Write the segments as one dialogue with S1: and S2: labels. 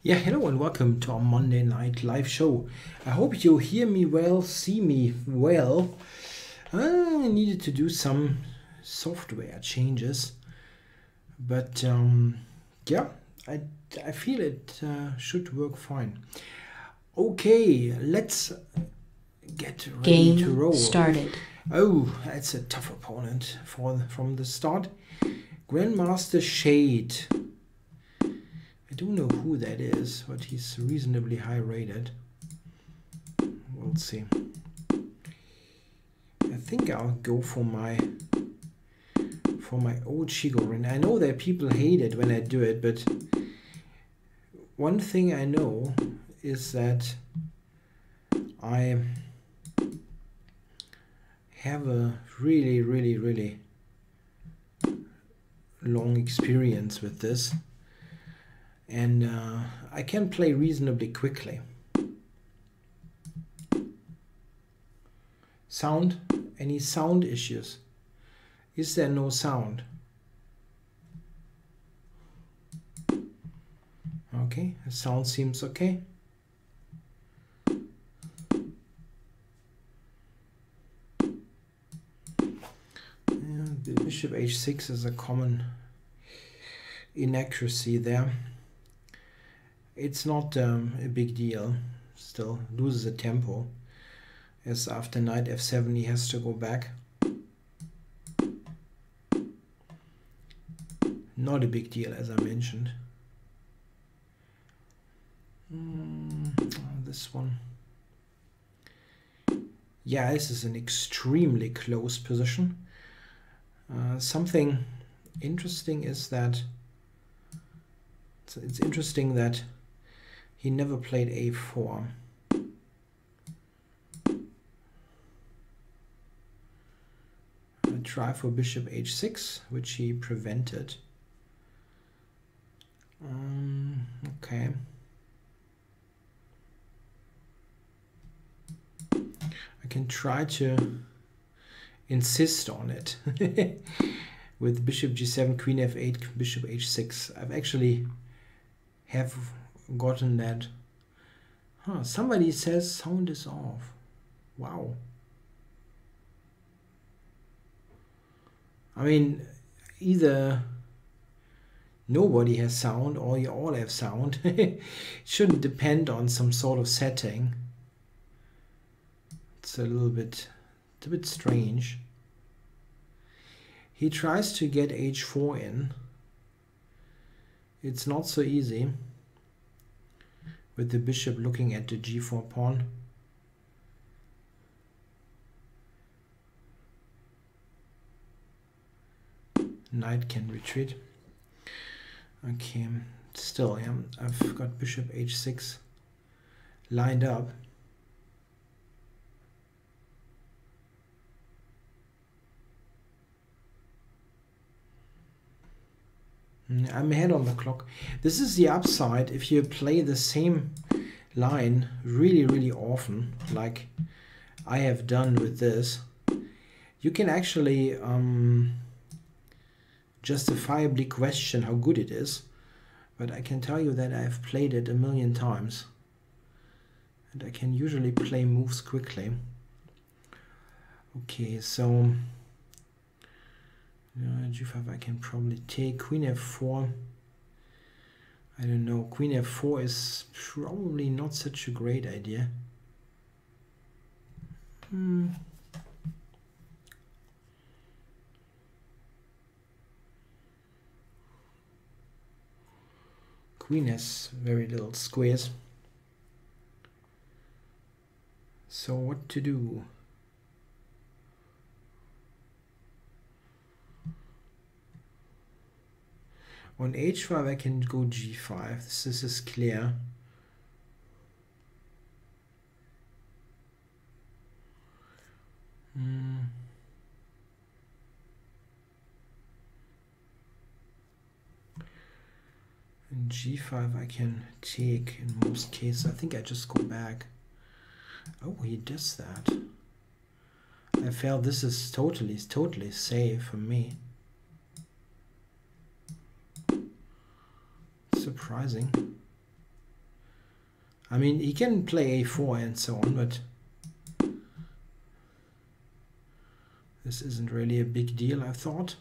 S1: Yeah, hello and welcome to our Monday night live show. I hope you hear me well, see me well. I needed to do some software changes, but yeah, I feel it should work fine. Okay, let's get ready to roll.
S2: Game started.
S1: Oh, that's a tough opponent from the start. Grandmaster Shade. I don't know who that is, but he's reasonably high rated. We'll see. I think I'll go for my old Shigorin. I know that people hate it when I do it, but one thing I know is that I have a really long experience with this. And I can play reasonably quickly. Sound? Any sound issues? Is there no sound? Okay, the sound seems okay. The bishop h6 is a common inaccuracy there. It's not a big deal. Still loses a tempo, as after knight f7 he has to go back. Not a big deal, as I mentioned. This one. Yeah, this is an extremely close position. Something interesting is that it's interesting that he never played a4. I try for bishop h6, which he prevented. Okay. I can try to insist on it with bishop g7, queen f8, bishop h6. I've actually have gotten that. Somebody says sound is off. Wow. I mean, either nobody has sound or you all have sound. It shouldn't depend on some sort of setting. It's a bit strange. He tries to get h4 in. It's not so easy with the bishop looking at the g4 pawn. Knight can retreat. Okay, still, yeah, I've got bishop h6 lined up. I'm ahead on the clock. This is the upside if you play the same line really often, like I have done with this. You can actually justifiably question how good it is, but I can tell you that I've played it a million times and I can usually play moves quickly. Okay, so g5 I can probably take. Queen f4, I don't know, queen f4 is probably not such a great idea. Queen has very little squares. So what to do? On h5 I can go g5. This is clear. And g5 I can take in most cases. I think I just go back. Oh, he does that. I felt this is totally safe for me. Surprising. I mean, he can play a4 and so on, but this isn't really a big deal, I thought.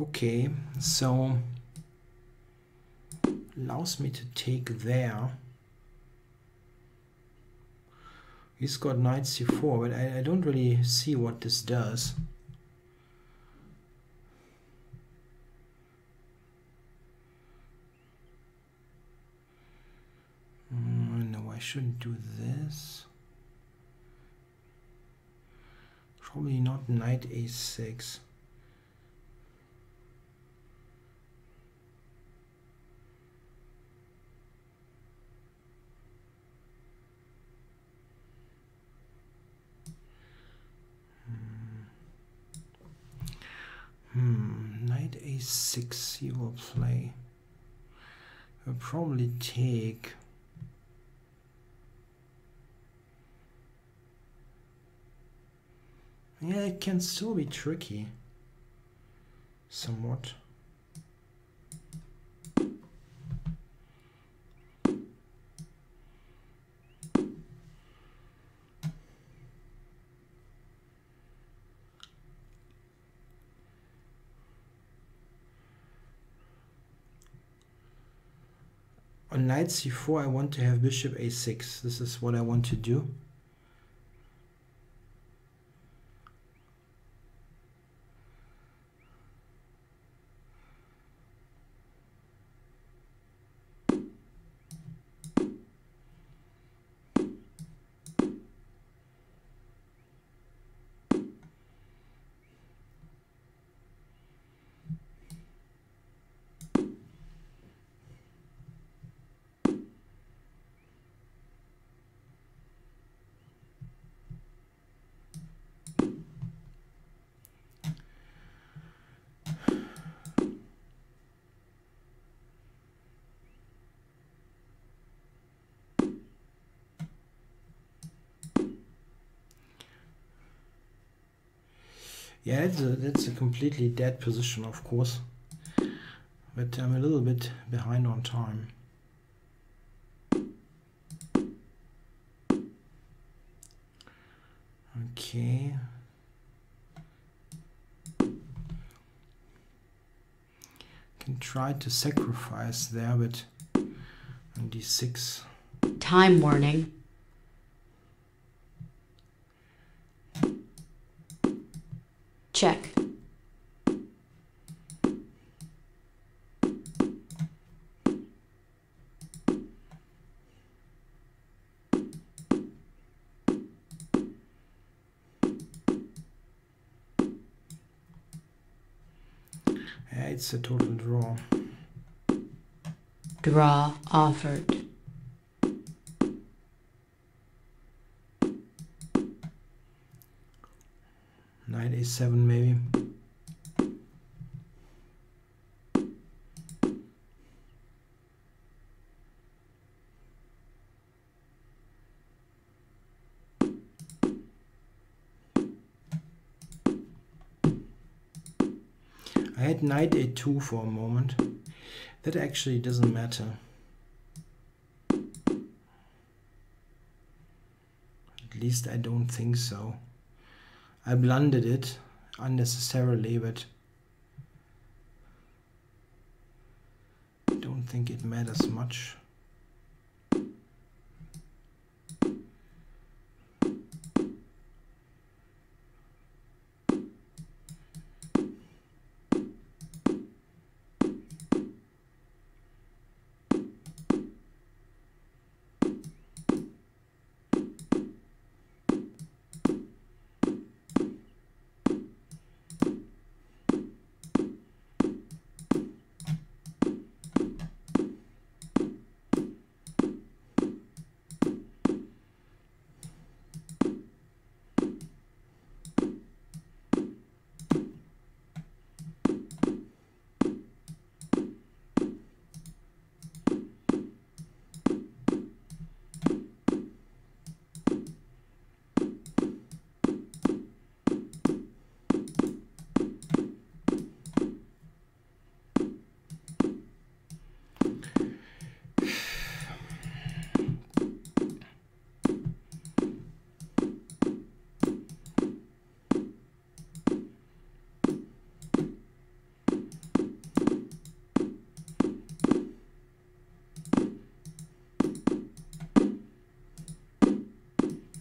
S1: Okay, so allows me to take there. He's got knight c4, but I don't really see what this does. No, I shouldn't do this. Probably not knight a6. Knight a6 he will play. He'll probably take. Yeah, it can still be tricky. Somewhat. On knight c4 I want to have bishop a6. This is what I want to do. Yeah, that's a completely dead position, of course, but I'm a little bit behind on time. Okay. Can try to sacrifice there, but on d6.
S2: Time warning. Check.
S1: Yeah, it's a total draw.
S2: Draw offered.
S1: Knight a7 maybe. I had knight a2 for a moment. That actually doesn't matter. At least I don't think so. I blundered it unnecessarily, but I don't think it matters much.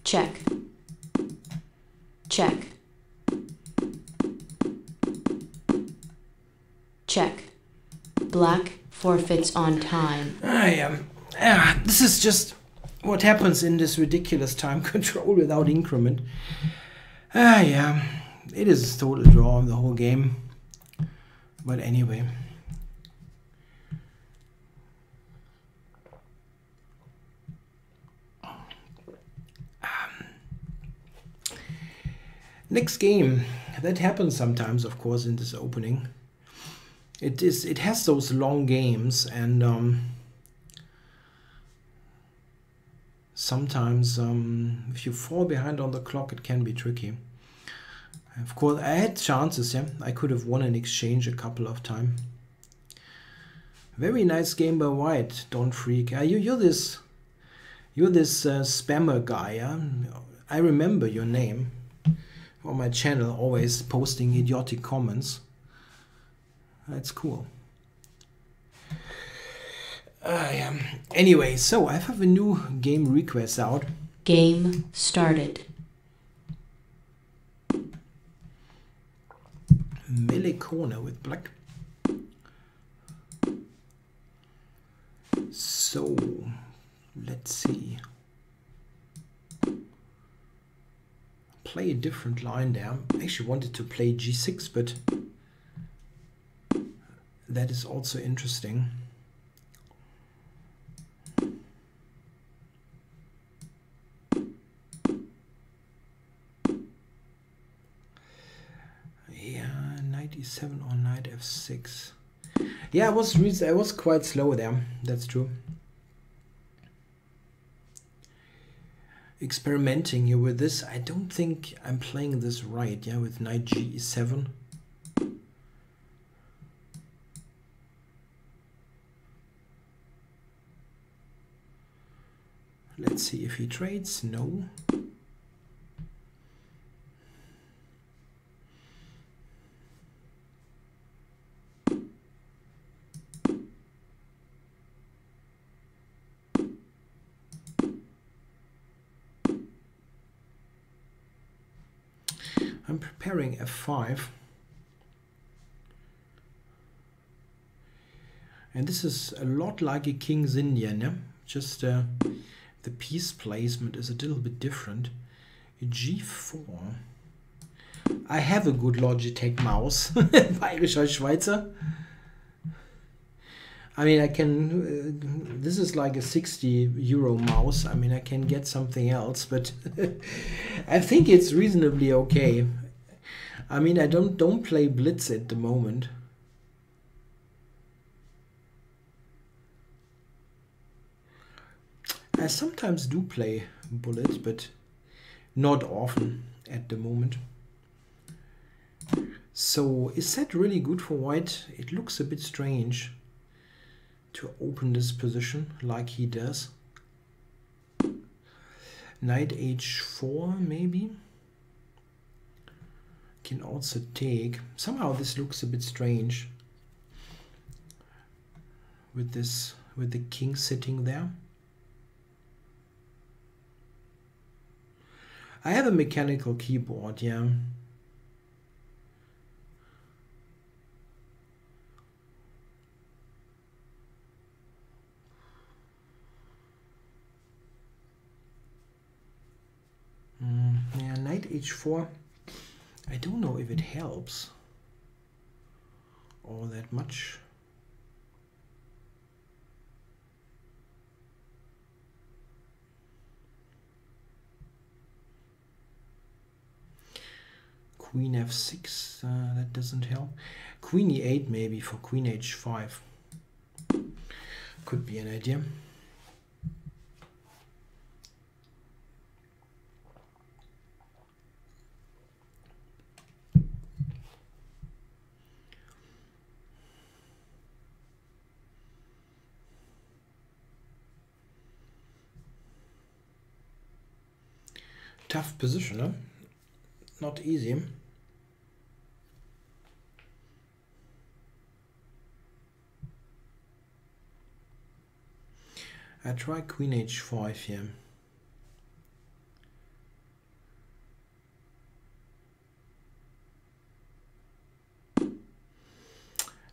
S2: Check. Check. Check. Black forfeits on time.
S1: This is just what happens in this ridiculous time control without increment. Yeah, it is a total draw the whole game. But anyway. Next game. That happens sometimes, of course, in this opening. It has those long games, and sometimes if you fall behind on the clock, it can be tricky. Of course, I had chances. Yeah, I could have won an exchange a couple of times. Very nice game by White. Don't freak. You're this spammer guy. Yeah? I remember your name on my channel, always posting idiotic comments. That's cool. Yeah. Anyway, so I have a new game request out.
S2: Game started.
S1: Melee corner with black. So let's see. Play a different line there. I actually wanted to play g6, but that is also interesting. Yeah, knight e7 or knight f6. Yeah, I was quite slow there. That's true. Experimenting here with this. I don't think I'm playing this right. Yeah, with knight g7. Let's see if he trades. No. I'm preparing f5. And this is a lot like a King's Indian, yeah? Just the piece placement is a little bit different. g4. I have a good Logitech mouse. Bayerischer Schweizer. I mean, I can, this is like a 60 euro mouse. I mean, I can get something else, but I think it's reasonably okay. I mean, I don't play Blitz at the moment. I sometimes do play Bullet, but not often at the moment. So is that really good for White? It looks a bit strange to open this position like he does. Knight h4 maybe. Can also take. Somehow this looks a bit strange with this, with the king sitting there. I have a mechanical keyboard, yeah. Yeah, knight h4. I don't know if it helps all that much. Queen f6, that doesn't help. Queen e8 maybe for queen h5. Could be an idea. Tough position, huh? Not easy. I try queen h5 here.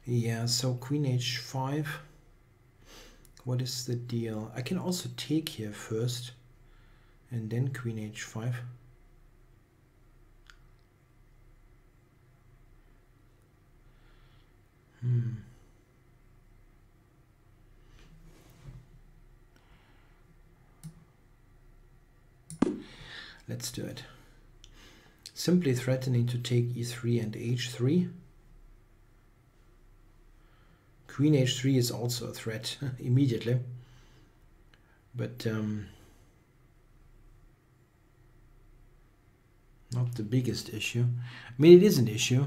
S1: Yeah, so queen h5. What is the deal? I can also take here first and then queen h5. Let's do it. Simply threatening to take e3 and h3. Queen h3 is also a threat immediately, but not the biggest issue. I mean, it is an issue,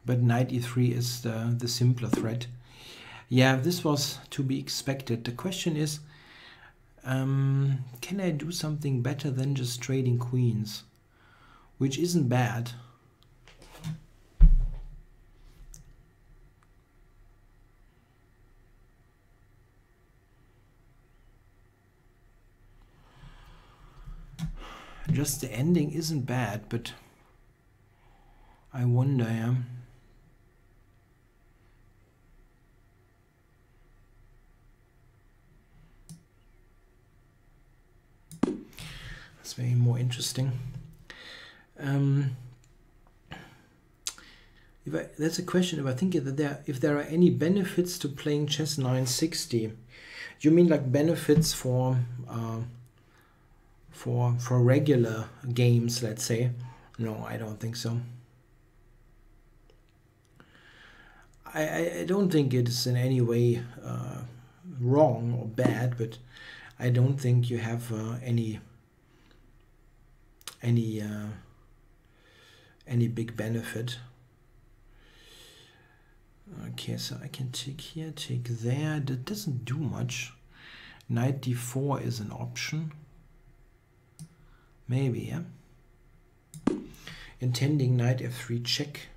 S1: but knight e3 is the simpler threat. Yeah, this was to be expected. The question is, can I do something better than just trading queens? Which isn't bad. Just the ending isn't bad, but I wonder, yeah. That's very more interesting. That's a question. If I think that if there are any benefits to playing chess 960, you mean like benefits for regular games, let's say? No, I don't think so. I don't think it is in any way wrong or bad, but I don't think you have any big benefit. Okay, so I can take here, take there. That doesn't do much. Knight d4 is an option. Maybe, yeah. Intending knight f3 check.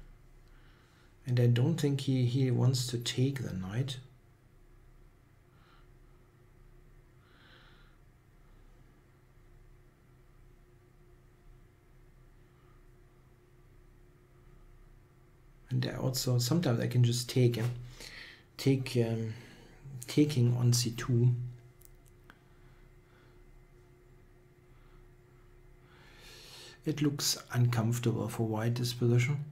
S1: And I don't think he wants to take the knight. And I also, sometimes I can just take taking on c2. It looks uncomfortable for white, this position.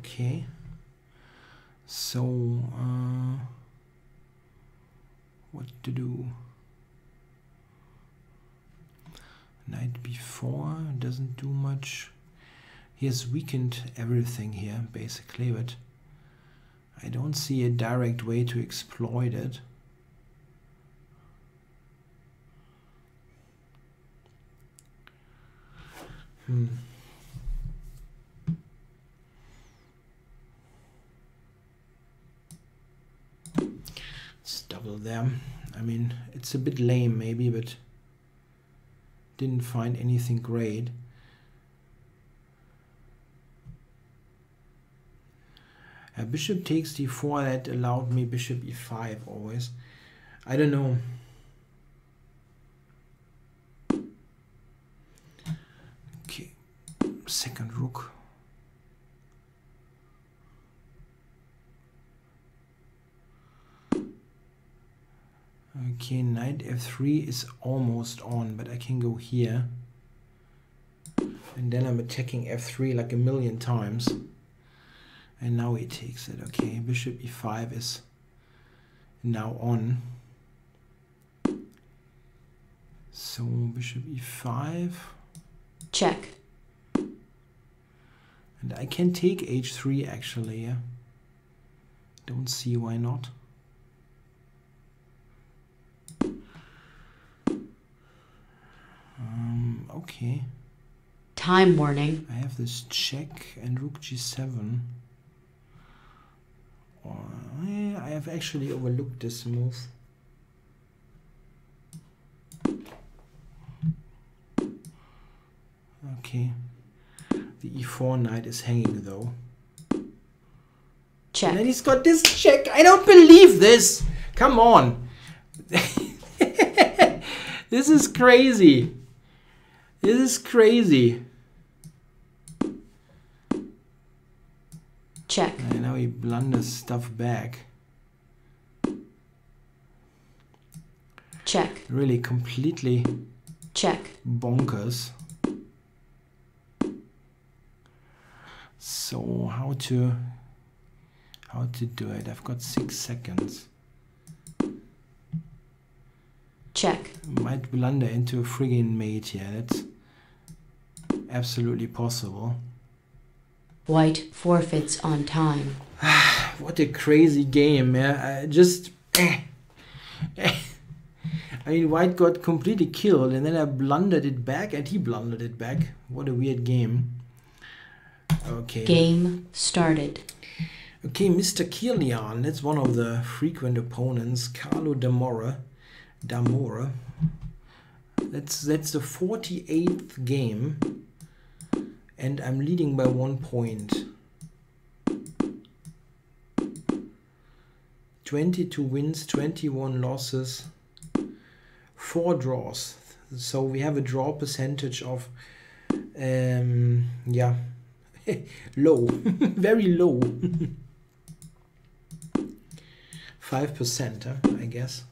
S1: Okay, so what to do? Knight b4 doesn't do much. He has weakened everything here basically, but I don't see a direct way to exploit it. Let's double them. I mean, it's a bit lame maybe, but didn't find anything great. Bishop takes d4, that allowed me bishop e5 always. I don't know. Okay, second rook. Okay, knight f3 is almost on, but I can go here. And then I'm attacking f3 like a million times. And now he takes it. Okay, bishop e5 is now on. So bishop e5.
S2: Check.
S1: And I can take h3 actually, yeah. Don't see why not. Okay.
S2: Time warning.
S1: I have this check and rook g7. I have actually overlooked this move. Okay. The e4 knight is hanging though.
S2: Check.
S1: And then he's got this check. I don't believe this. Come on. This is crazy. This is crazy.
S2: Check.
S1: And now he blunders stuff back.
S2: Check.
S1: Really completely
S2: Check.
S1: bonkers. So how to do it? I've got 6 seconds.
S2: Check.
S1: Might blunder into a friggin' mate here. That's absolutely possible.
S2: White forfeits on time.
S1: What a crazy game, yeah. I mean, white got completely killed, and then I blundered it back, and he blundered it back. What a weird game. Okay.
S2: Game started.
S1: Okay, Mr. Kirlian, that's one of the frequent opponents. Carlo Damora. That's the 48th game, and I'm leading by 1 point. 22 wins, 21 losses, 4 draws. So we have a draw percentage of yeah, low, very low. 5%, I guess.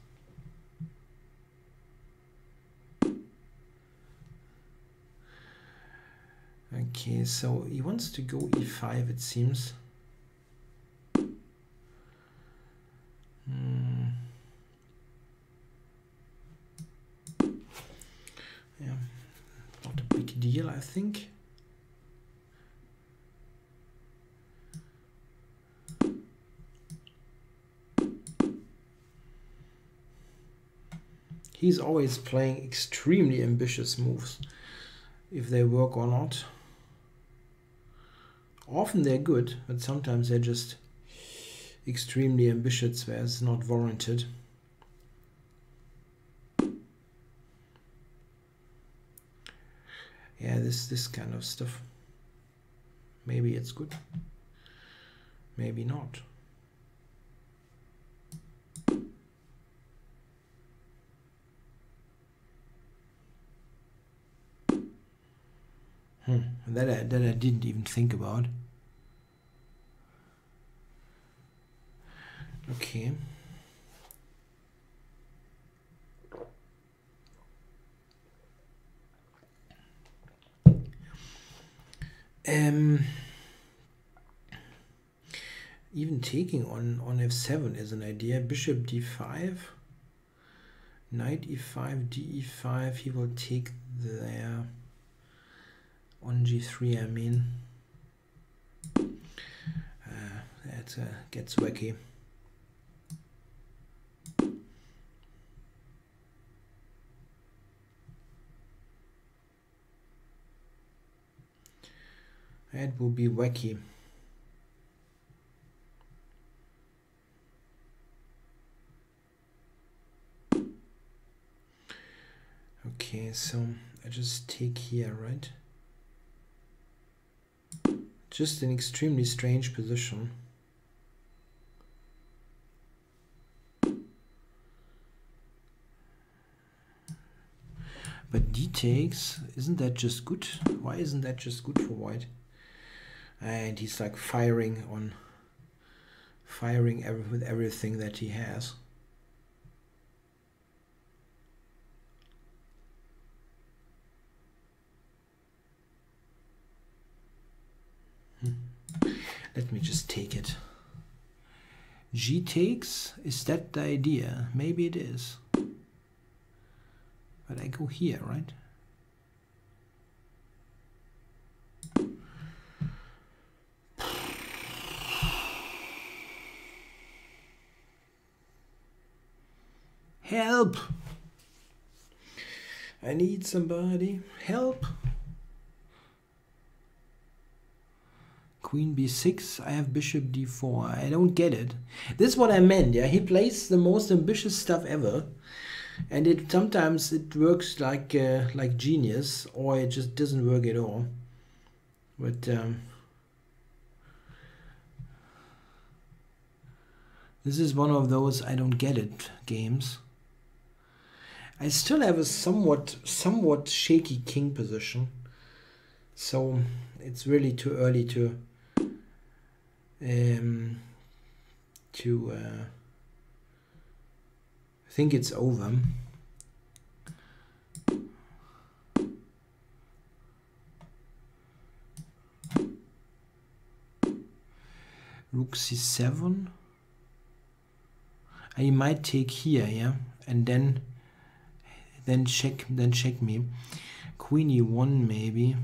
S1: Okay, so he wants to go e5, it seems. Yeah, not a big deal, I think. He's always playing extremely ambitious moves, if they work or not. Often they're good, but sometimes they're just extremely ambitious where it's not warranted. Yeah, this kind of stuff. Maybe it's good, maybe not. That I didn't even think about. Okay. Even taking on f7 is an idea. Bishop d5, knight e5, d e5. He will take there. On g3, I mean. That gets wacky. That will be wacky. Okay, so I just take here, right? Just an extremely strange position. But d takes, isn't that just good? Why isn't that just good for white? And he's like firing with everything that he has. Let me just take it. G takes, is that the idea? Maybe it is. But I go here, right? Help! I need somebody. Help. Queen b6. I have bishop d4. I don't get it. This is what I meant. Yeah, he plays the most ambitious stuff ever, and it sometimes it works like genius, or it just doesn't work at all. But this is one of those I don't get it games. I still have a somewhat shaky king position, so it's really too early to think it's over. Rook c7. I might take here, yeah, and then check me. Queen e1 maybe.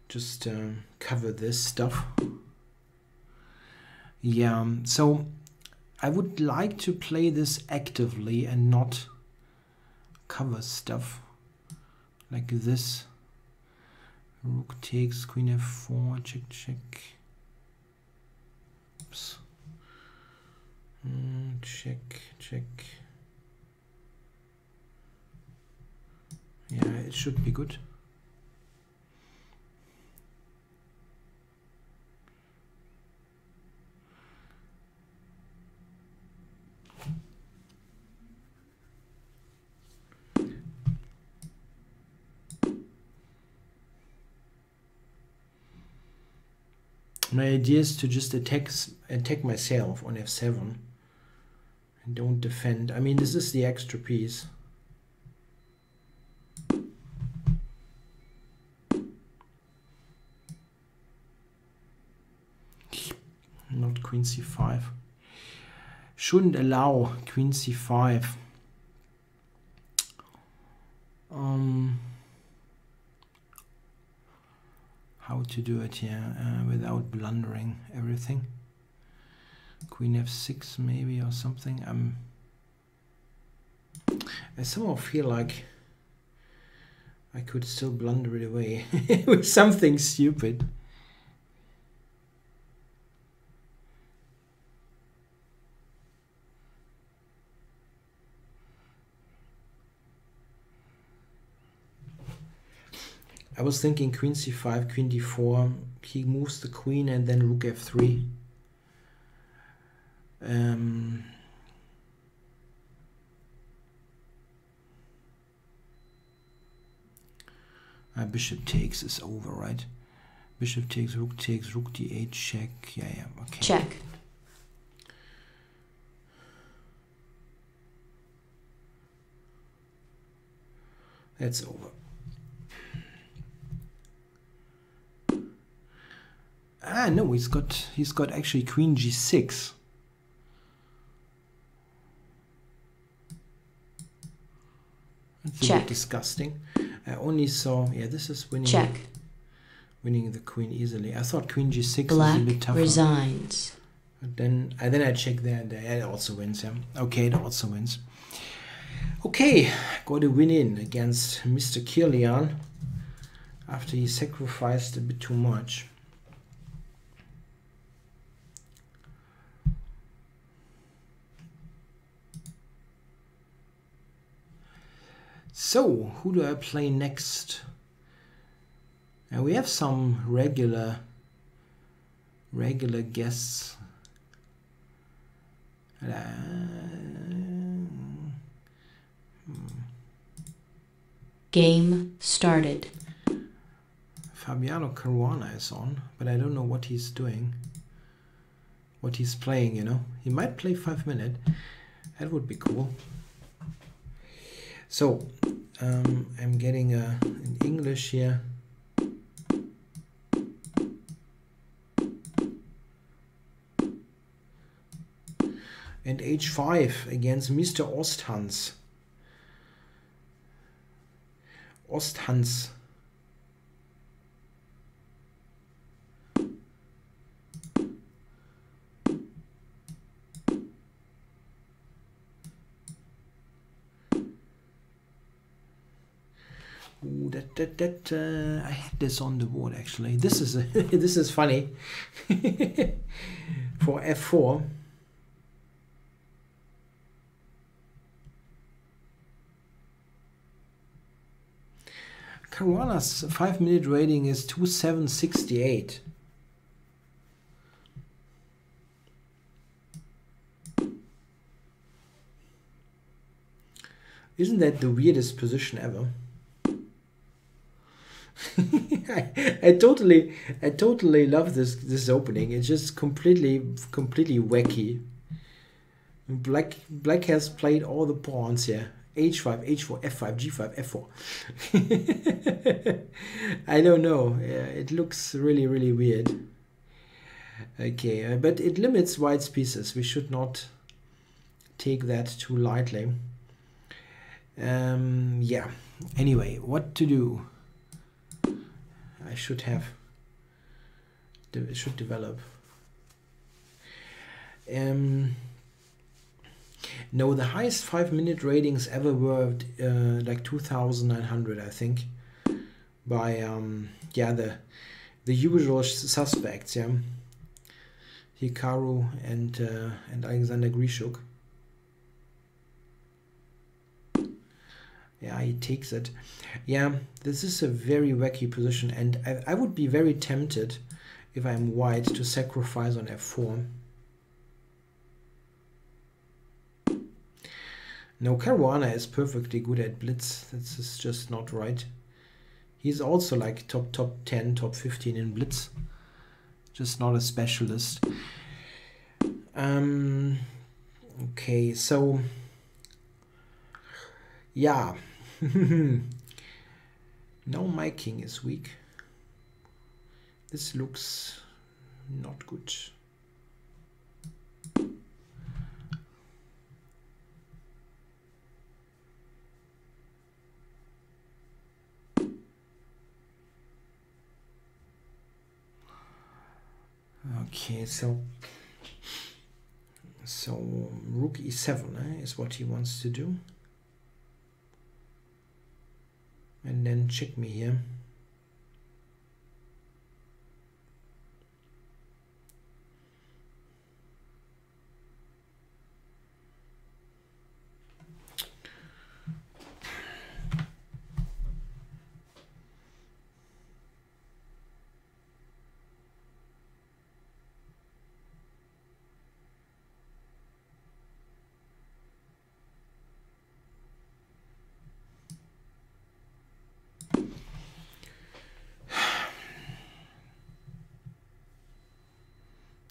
S1: Just cover this stuff. Yeah, so I would like to play this actively and not cover stuff like this. Rook takes, queen f4, check, check. Oops. Check, check. Yeah, it should be good. My idea is to just attack myself on f7 and don't defend. I mean, this is the extra piece. Not queen c5. Shouldn't allow queen c5. How to do it here without blundering everything. Queen f6 maybe or something. I somehow feel like I could still blunder it away with something stupid. I was thinking queen c5, queen d4, he moves the queen and then rook f3. Bishop takes is over, right? Bishop takes, rook d8, check. Yeah, okay.
S2: Check.
S1: That's over. Ah, no, he's got actually queen g6. That's a bit disgusting. I only saw, yeah, this is winning.
S2: Check.
S1: Winning the queen easily. I thought queen g6
S2: Black
S1: is a bit tougher.
S2: resigns.
S1: But then I check there and it also wins. Yeah. Okay, it also wins. Okay, got a win in against Mr. Kirlian after he sacrificed a bit too much. So, who do I play next? Now we have some regular guests.
S2: Game started.
S1: Fabiano Caruana is on, but I don't know what he's doing. What he's playing, you know. He might play 5 minutes. That would be cool. So, I'm getting in English here. And h5 against Mr. Osthans. Osthans. I had this on the board actually. This is this is funny. For f4. Caruana's 5-minute rating is 2768. Isn't that the weirdest position ever? I totally love this opening. It's just completely wacky. Black has played all the pawns here. H5, H4, F5, G5, F4. I don't know. It looks really weird. Okay, but it limits white's pieces. We should not take that too lightly. Yeah. Anyway, what to do? I should develop. No, the highest 5-minute ratings ever were like 2,900, I think, by yeah, the usual suspects, yeah, Hikaru and Alexander Grishuk. Yeah, he takes it. Yeah, this is a very wacky position, and I would be very tempted, if I'm white, to sacrifice on f4. No, Caruana is perfectly good at blitz. This is just not right. He's also like top 10, top 15 in blitz. Just not a specialist. Okay, so yeah. Now my king is weak. This looks not good. Okay, so rook e7 is what he wants to do. And then check me here.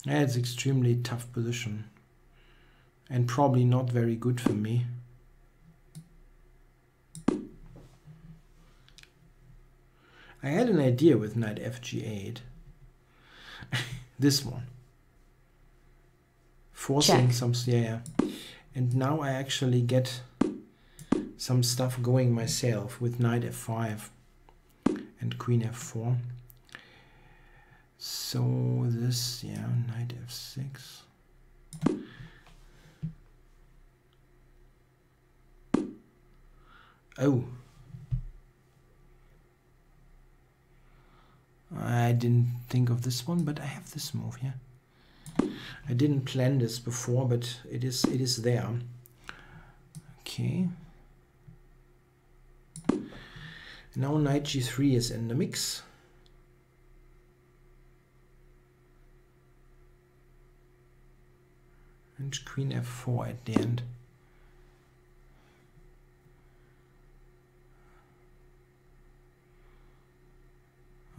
S1: Yeah, it's extremely tough position and probably not very good for me. I had an idea with knight fg8. This one. Forcing some, yeah. And now I actually get some stuff going myself with knight f5 and queen f4. So this, yeah, knight f6. Oh. I didn't think of this one, but I have this move here. I didn't plan this before, but it is there. Okay. Now knight g3 is in the mix. And queen f4 at the end.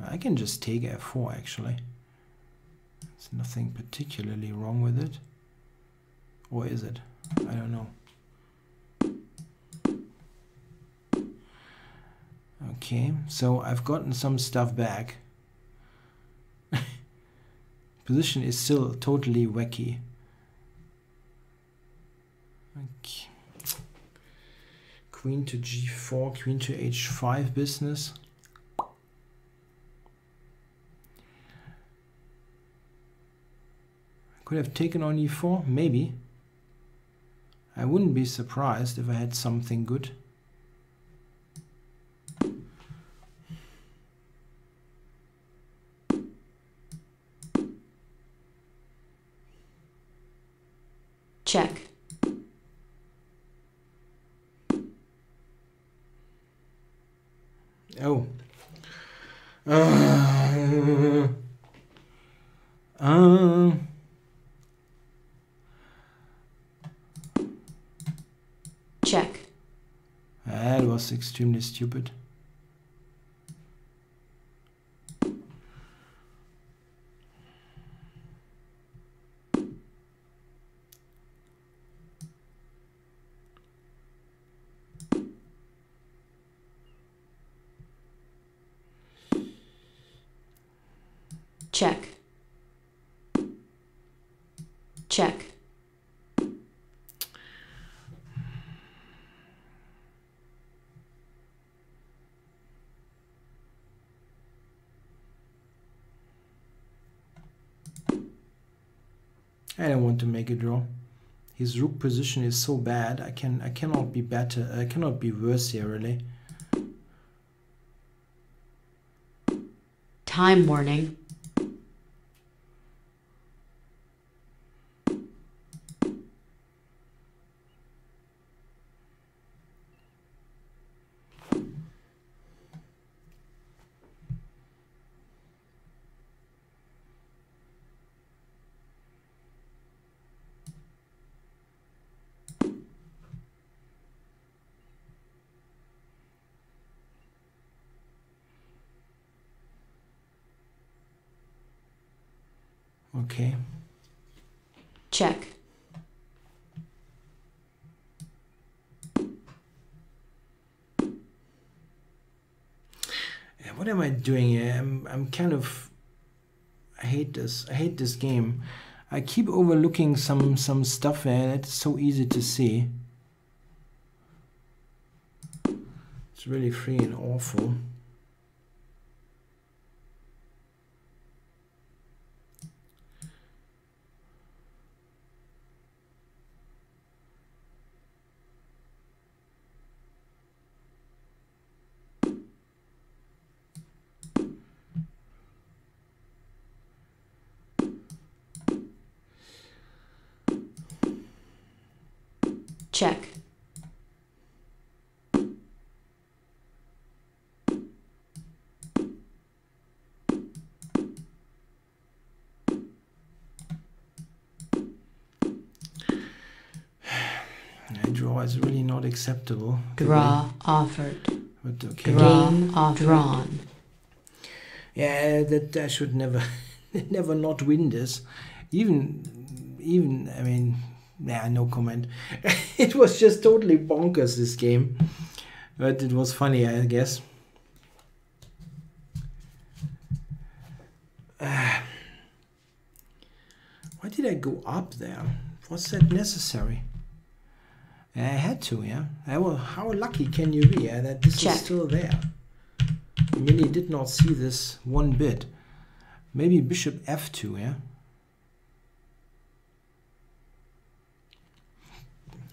S1: I can just take f4 actually. There's nothing particularly wrong with it. Or is it? I don't know. Okay, so I've gotten some stuff back. Position is still totally wacky. Okay. Queen to g4, queen to h5 business. Could have taken on e4, maybe. I wouldn't be surprised if I had something good.
S2: Check.
S1: Oh.
S2: Check.
S1: That was extremely stupid.
S2: Check. Check.
S1: I don't want to make a draw. His rook position is so bad. I cannot be better. I cannot be worse here, really.
S2: Time warning.
S1: Okay.
S2: Check.
S1: What am I doing here? I'm kind of... I hate this. I hate this game. I keep overlooking some stuff there. It's so easy to see. It's really free and awful.
S2: Check.
S1: A draw is really not acceptable.
S2: Draw offered.
S1: But okay.
S2: Game drawn.
S1: Yeah, that I should never, never not win this. Even, I mean, yeah, no comment. It was just totally bonkers, this game. But it was funny, I guess. Why did I go up there? Was that necessary? I had to, yeah. How lucky can you be, yeah, that this
S2: Check.
S1: is still there? I really did not see this one bit. Maybe bishop f2, yeah?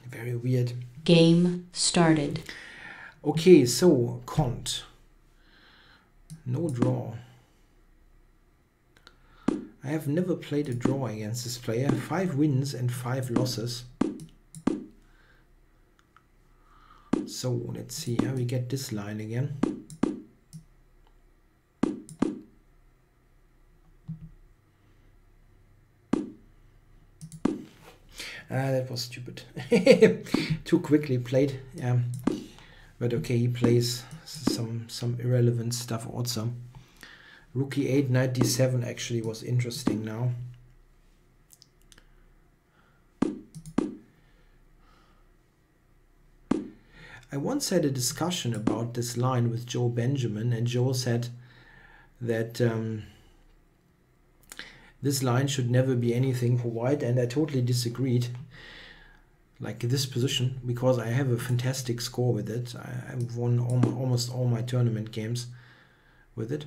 S1: Very weird.
S2: Game started.
S1: Okay, so Cont. No draw. I have never played a draw against this player. 5 wins and 5 losses. So let's see how we get this line again. That was stupid. Too quickly played. Yeah. But okay, he plays some irrelevant stuff also. Rook e8, knight d7 actually was interesting now. I once had a discussion about this line with Joe Benjamin, and Joe said that this line should never be anything for white, and I totally disagreed. Like this position, because I have a fantastic score with it. I've won almost all my tournament games with it.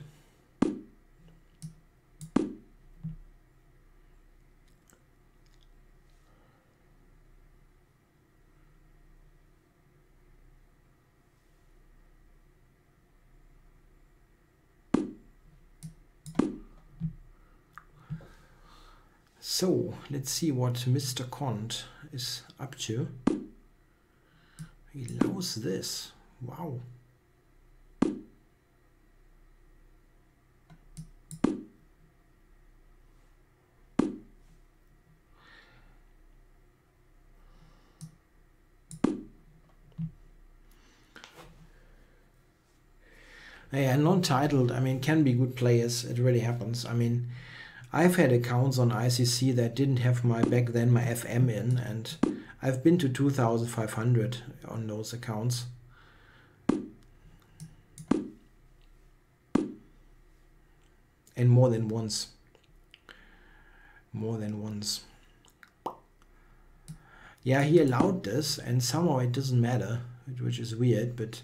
S1: So let's see what Mr. Kont is up to. He loves this. Wow. Yeah, non-titled, I mean, can be good players. It really happens. I mean, I've had accounts on ICC that didn't have my, back then, my FM in, and I've been to 2,500 on those accounts. And more than once. More than once. Yeah, he allowed this, and somehow it doesn't matter, which is weird, but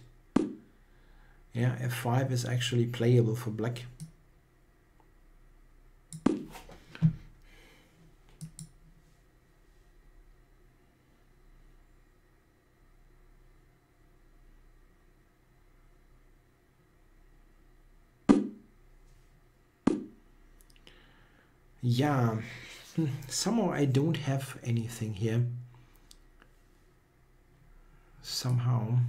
S1: yeah, f5 is actually playable for black. Yeah, somehow I don't have anything here. Somehow.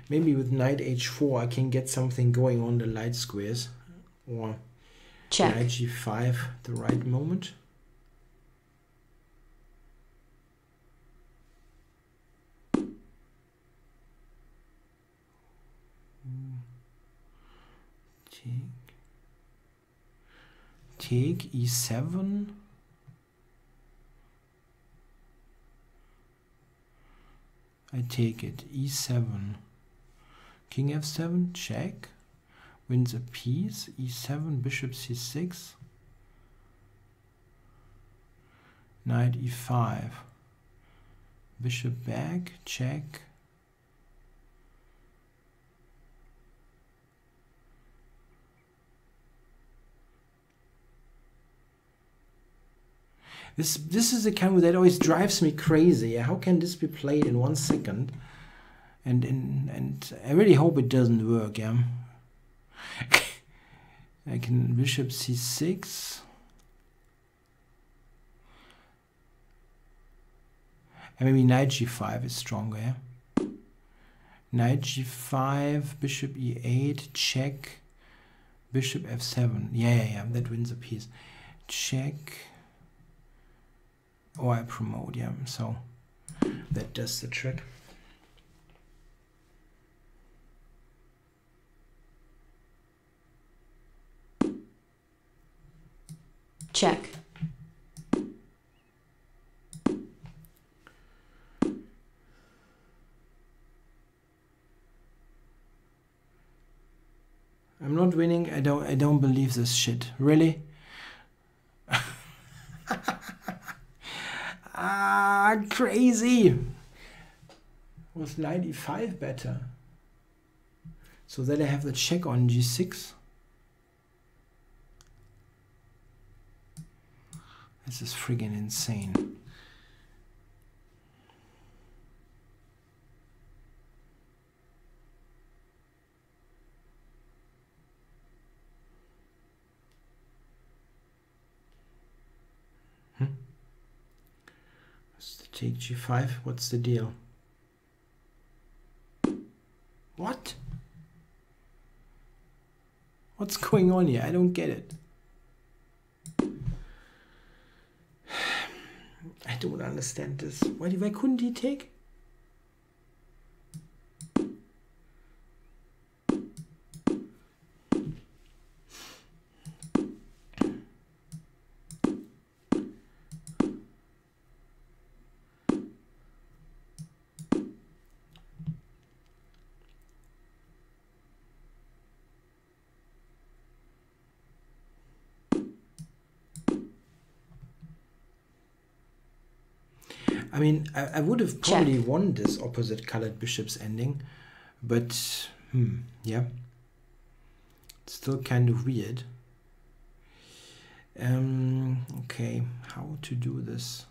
S1: Maybe with knight h4 I can get something going on the light squares. Or
S2: Check.
S1: knight g5 the right moment. Take e7. I take it. e7. King f7, check. Wins a piece. e7, bishop c6. Knight e5. Bishop back, check. This is the kind that always drives me crazy. How can this be played in 1 second? And I really hope it doesn't work. Yeah. I can bishop c6. And maybe knight g5 is stronger. Yeah? Knight g5, bishop e8, check. Bishop f7. Yeah. That wins a piece. Check. Or I promote, yeah, so that does the trick.
S2: Check.
S1: I'm not winning. I don't believe this shit. Really? Crazy. Was knight e5 better? So that I have the check on g6. This is friggin' insane. Take g5. What's the deal? What? What's going on here? I don't get it. I don't understand this. Why couldn't he take? I mean, I would have probably won this opposite colored bishops ending, but yeah, it's still kind of weird. Okay, how to do this?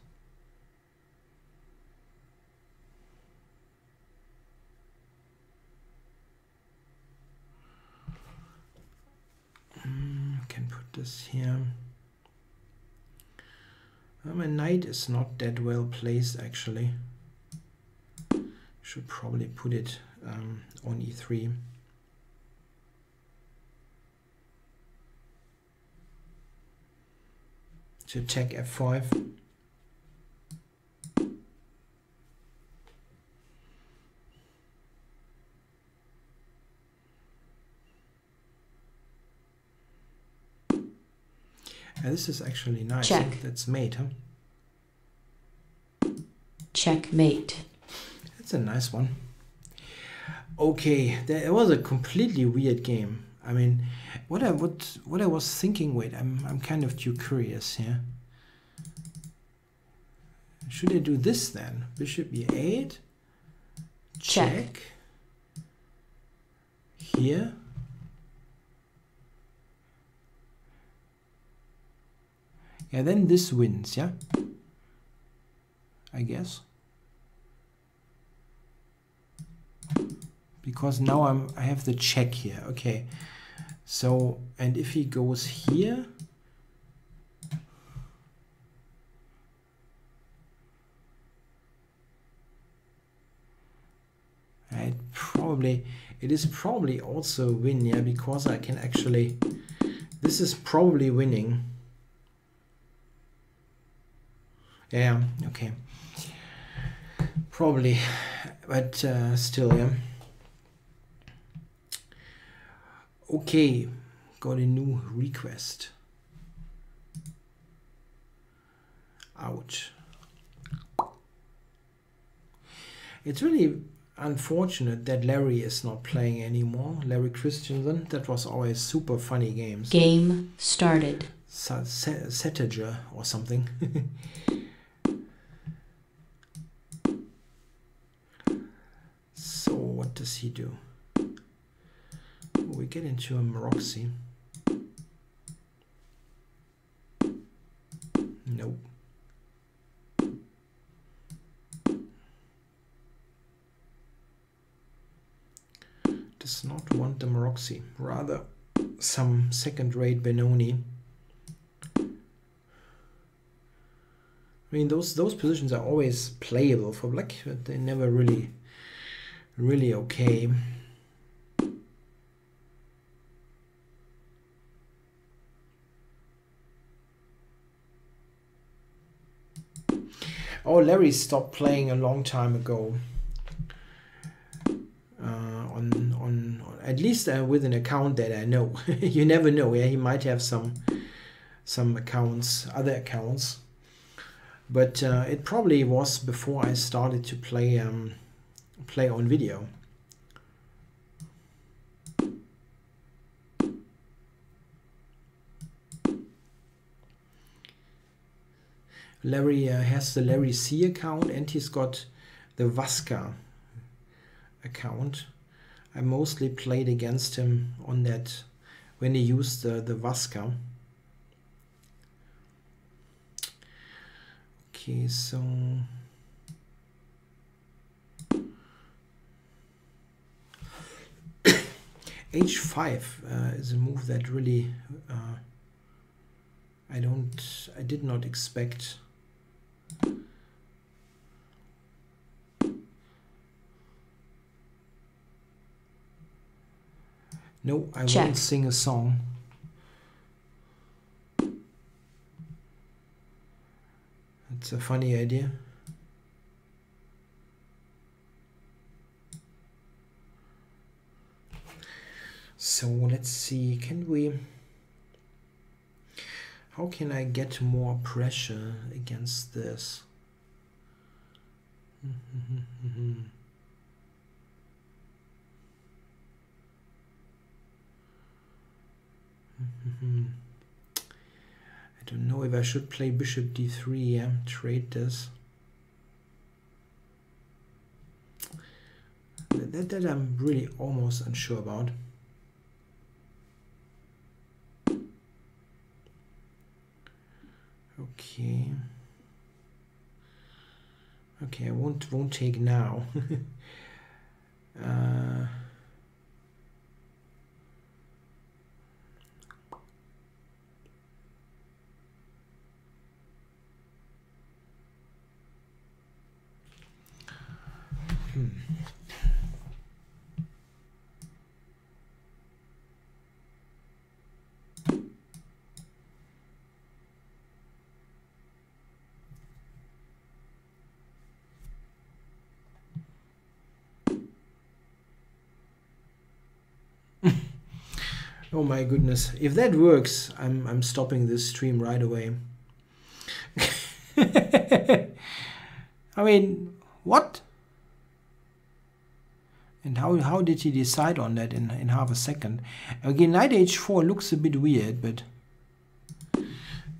S1: this here. My knight is not that well placed actually. Should probably put it on e3. To check f5. This is actually nice.
S2: Check.
S1: That's mate, huh?
S2: Checkmate.
S1: That's a nice one. Okay, that was a completely weird game. I mean, what I was thinking. Wait, I'm kind of too curious here. Should I do this then? Bishop e8. Check. Here. Yeah, then this wins, yeah? I guess. Because now I have the check here. Okay. So, and if he goes here, it is probably also a win, yeah, because I can actually, this is probably winning. Yeah, okay. Probably, but still, yeah. Okay, got a new request. Ouch. It's really unfortunate that Larry is not playing anymore. Larry Christensen, that was always super funny games.
S2: Game started.
S1: Setager or something. So what does he do? We get into a Maroxy. Nope. Does not want the Maroxy, rather some second-rate Benoni. I mean, those positions are always playable for black, but they're never really okay. Oh, Larry stopped playing a long time ago. On at least with an account that I know. You never know. Yeah, he might have some accounts, other accounts. But it probably was before I started to play on video. Larry has the Larry C account, and he's got the Vasca account. I mostly played against him on that when he used the Vasca. Okay, so h5 is a move that really I did not expect. No, I
S2: Check.
S1: won't sing a song. It's a funny idea. So let's see, how can I get more pressure against this? I don't know if I should play bishop d3, yeah, trade this. That I'm really almost unsure about. Okay. Okay, I won't take now. Oh my goodness. If that works, I'm stopping this stream right away. I mean, what? And how did he decide on that in half a second? Again, knight h4 looks a bit weird, but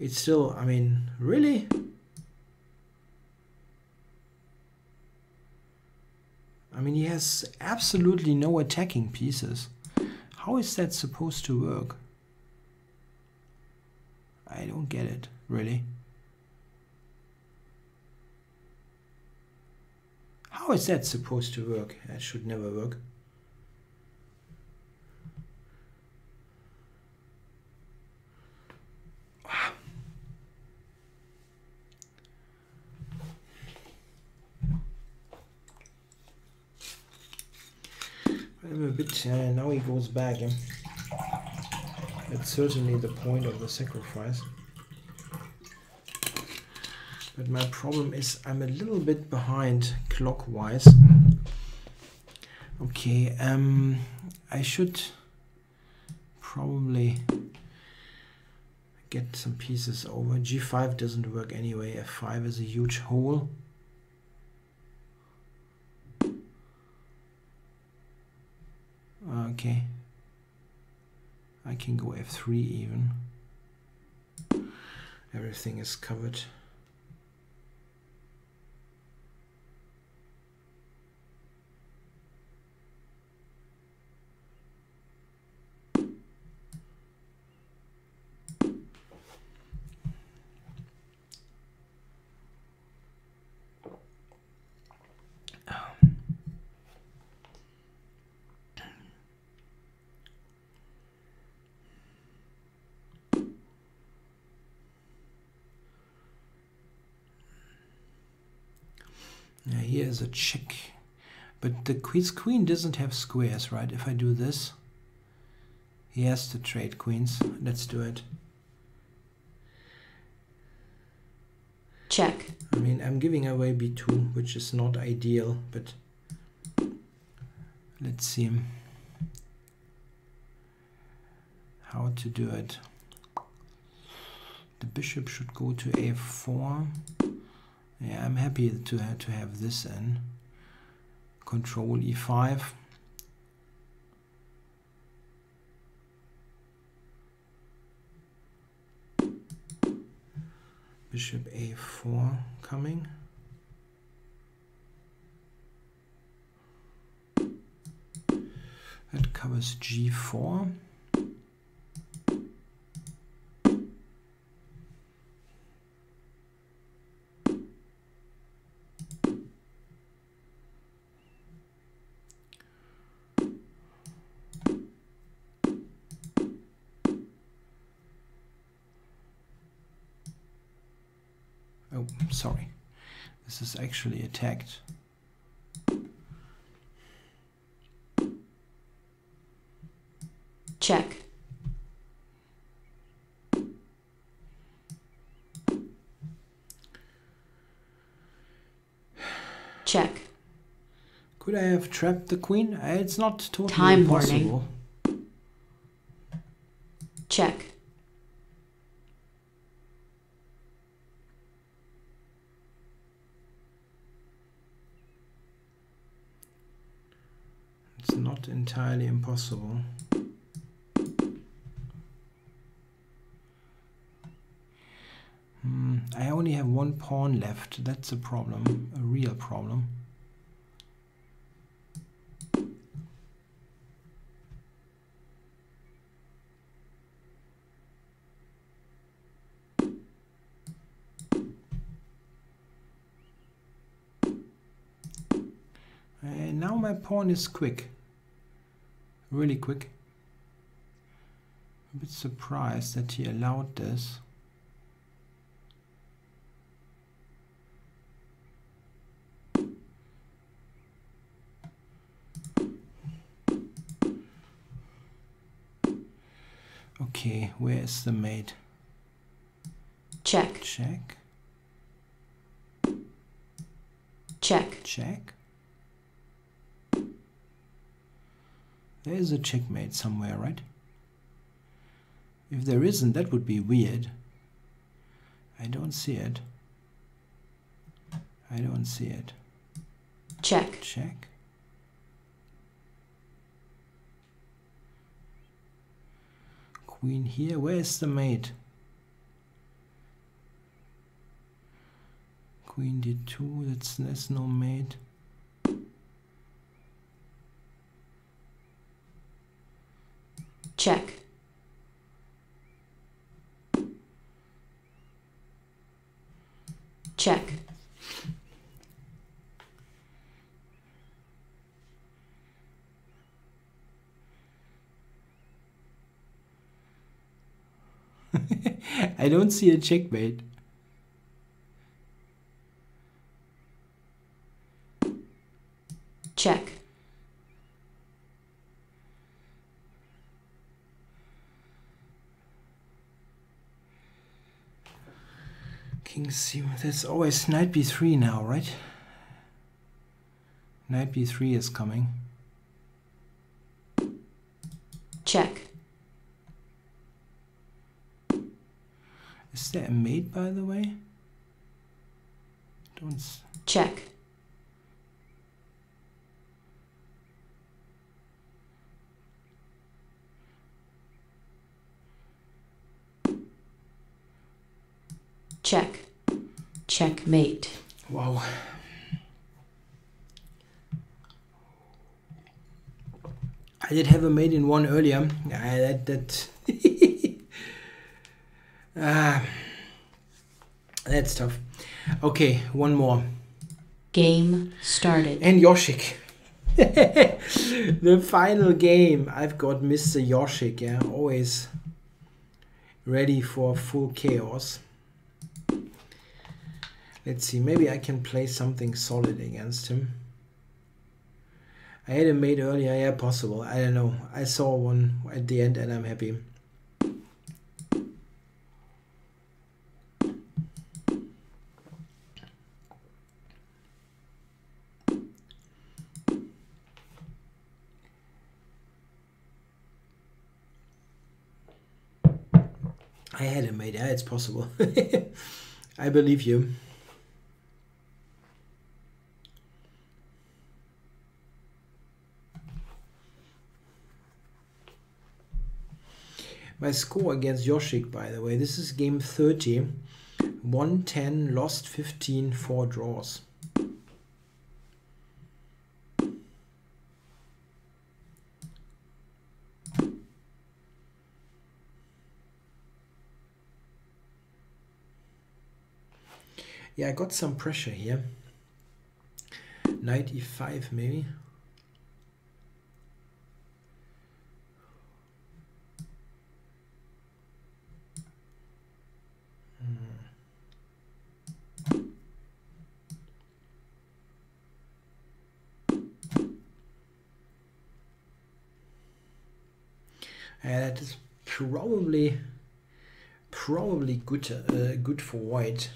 S1: it's still, I mean, really? I mean, he has absolutely no attacking pieces. How is that supposed to work? I don't get it, really. How is that supposed to work? That should never work. I'm a bit, now he goes back. That's certainly the point of the sacrifice. But my problem is I'm a little bit behind clockwise. Okay, I should probably get some pieces over. G5 doesn't work anyway. F5 is a huge hole. Okay, I can go F3 even. Everything is covered. Yeah, here is a check, but the queen doesn't have squares, right? If I do this, he has to trade queens. Let's do it.
S2: Check.
S1: I mean, I'm giving away b2, which is not ideal, but let's see how to do it. The bishop should go to a4. Yeah, I'm happy to have this in. Control e5. Bishop a4 coming. That covers g4. Oh, sorry. This is actually attacked.
S2: Check. Check.
S1: Could I have trapped the queen? It's not totally
S2: Time
S1: impossible.
S2: Warning. Check.
S1: It's not entirely impossible. I only have one pawn left. That's a problem, a real problem. And now my pawn is quick. Really quick. A bit surprised that he allowed this. Okay, where is the mate?
S2: Check.
S1: Check.
S2: Check.
S1: Check. There is a checkmate somewhere, right? If there isn't, that would be weird. I don't see it. I don't see it.
S2: Check.
S1: Check. Queen here. Where is the mate? Queen d2. There's no mate.
S2: Check. Check.
S1: I don't see a checkmate.
S2: Check.
S1: King c. That's always knight b3 now, right? Knight b3 is coming.
S2: Check.
S1: Is there a mate, by the way?
S2: Check. Check. Checkmate.
S1: Wow. I did have a mate in one earlier. That's tough. Okay, one more.
S2: Game started.
S1: And Yoshik. The final game. I've got Mr. Yoshik, yeah, always ready for full chaos. Let's see, maybe I can play something solid against him. I had a mate earlier, yeah, possible. I don't know. I saw one at the end and I'm happy. I had a mate, yeah, it's possible. I believe you. My score against Yoshik, by the way, this is game 30. 110, lost 15, 4 draws. Yeah, I got some pressure here. Knight e5 maybe. That is probably good for white.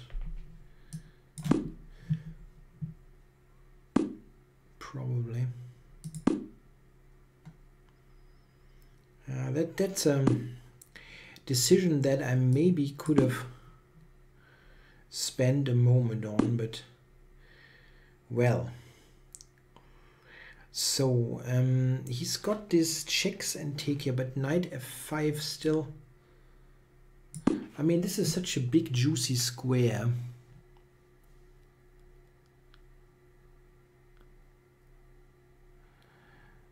S1: Probably. That's a decision that I maybe could have spent a moment on, but well. So he's got this checks and take here, but knight f5 still. I mean, this is such a big juicy square.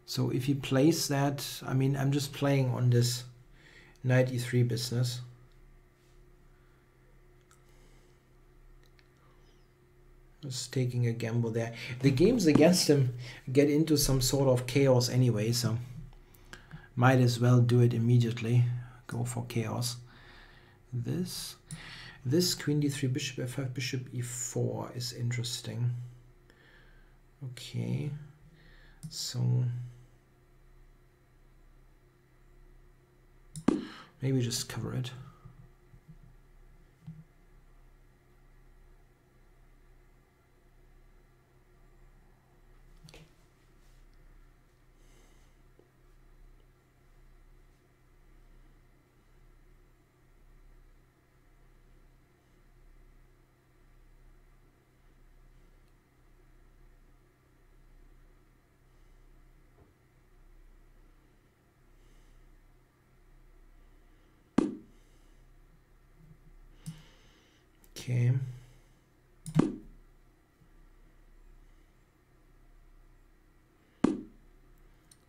S1: So if he plays that, I mean, I'm just playing on this knight e3 business. Just taking a gamble there. The games against him get into some sort of chaos anyway, so might as well do it immediately. Go for chaos. This queen d3, bishop f5, bishop e4 is interesting. Okay, so Maybe just cover it. Okay.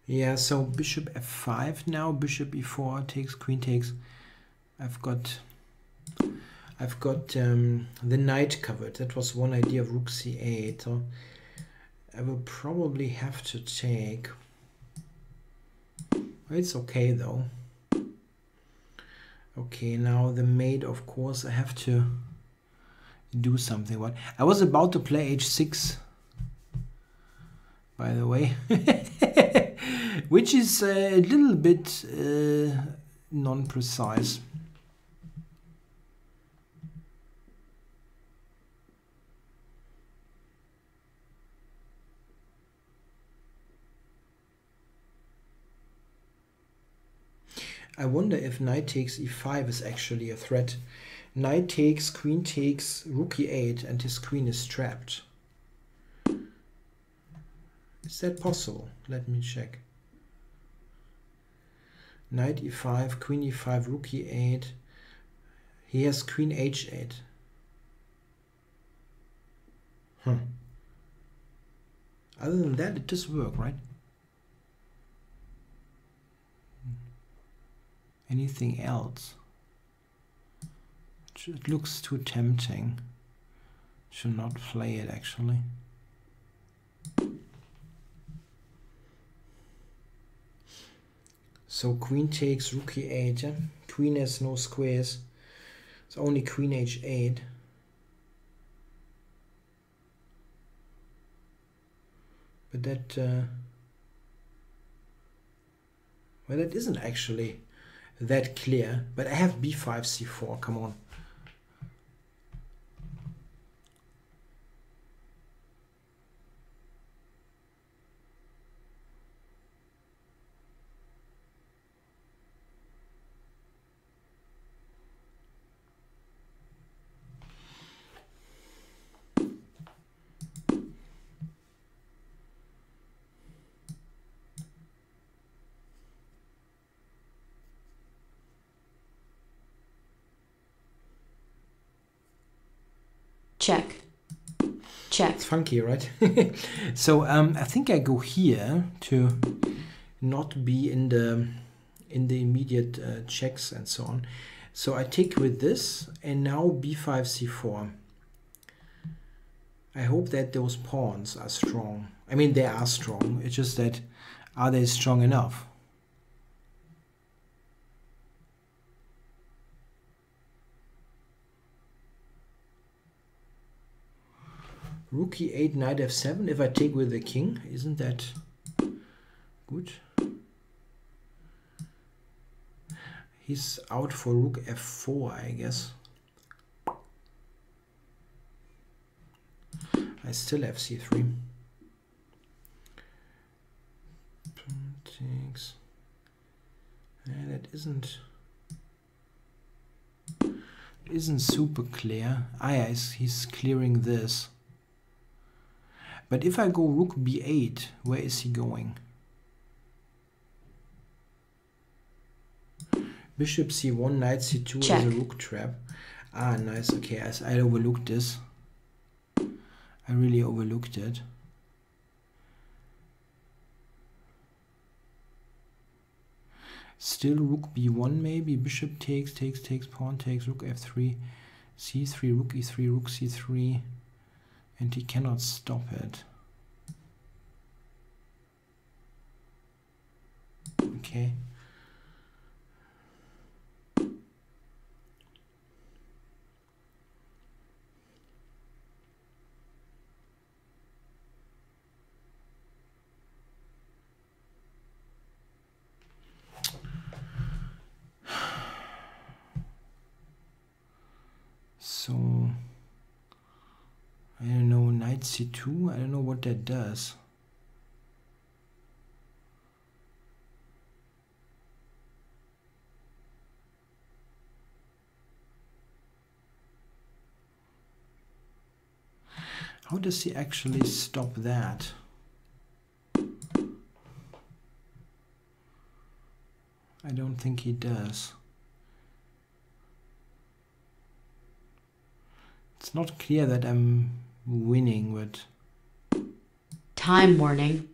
S1: Yeah, so bishop f5 now, bishop e4 takes, queen takes. I've got the knight covered. That was one idea of rook c8. So I will probably have to take. It's okay though. Okay, now the mate, of course, I have to do something. What I was about to play h6, by the way, which is a little bit non-precise. I wonder if knight takes e5 is actually a threat. Knight takes, queen takes, rook e8, and his queen is trapped. Is that possible? Let me check. Knight e5, queen e5, rook e8. He has queen h8. Other than that, it does work, right? Anything else? It looks too tempting. Should not play it actually. So queen takes, rook e8. Yeah? Queen has no squares. It's only queen h8. But that well, that isn't actually that clear. But I have b5 c4. Come on.
S2: Check. Check.
S1: It's funky, right? So I think I go here to not be in the immediate checks and so on. So I take with this, and now b5 c4. I hope that those pawns are strong. I mean, they are strong. It's just that, are they strong enough? Rook e8, knight f7. If I take with the king, isn't that good? He's out for rook f4, I guess. I still have c3. Takes. That isn't super clear. Ah, yeah, he's clearing this. But if I go rook b8, where is he going? Bishop c1, knight c2
S2: Check.
S1: is a rook trap. Ah, nice. Okay, I overlooked this. I really overlooked it. Still rook b1 maybe. Bishop takes, pawn takes, rook f3, c3, rook e3, rook c3. And he cannot stop it. Okay. So I don't know, knight c2, I don't know what that does. How does he actually stop that? I don't think he does. It's not clear that I'm winning, but...
S2: Time warning.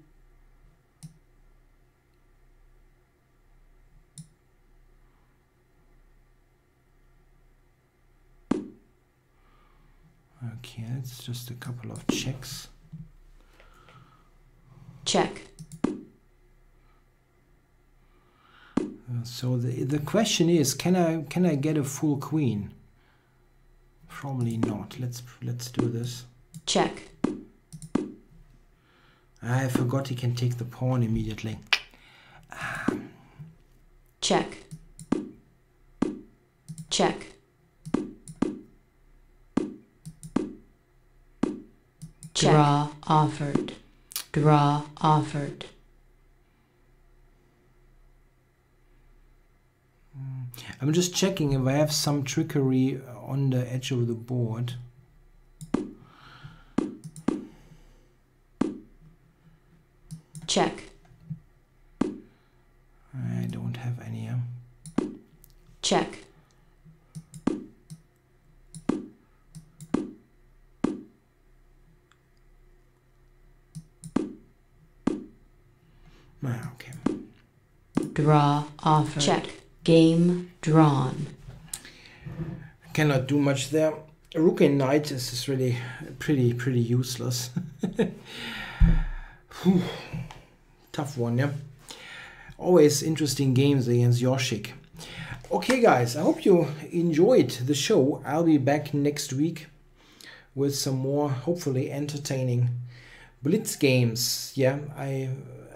S1: Okay, it's just a couple of checks.
S2: Check.
S1: So the question is, can I get a full queen? Probably not. Let's do this.
S2: Check.
S1: I forgot he can take the pawn immediately.
S2: Check. Check. Check. Draw offered. Draw offered.
S1: I'm just checking if I have some trickery on the edge of the board.
S2: Check.
S1: I don't have any.
S2: Check.
S1: Okay.
S2: Draw offer. Check. Game drawn.
S1: Cannot do much there. Rook and knight is really pretty useless. Tough one, yeah. Always interesting games against Yoshik. Okay, guys, I hope you enjoyed the show. I'll be back next week with some more, hopefully, entertaining blitz games. Yeah,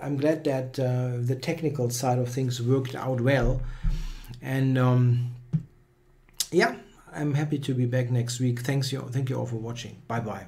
S1: I'm glad that the technical side of things worked out well. And yeah, I'm happy to be back next week. Thank you all for watching. Bye-bye.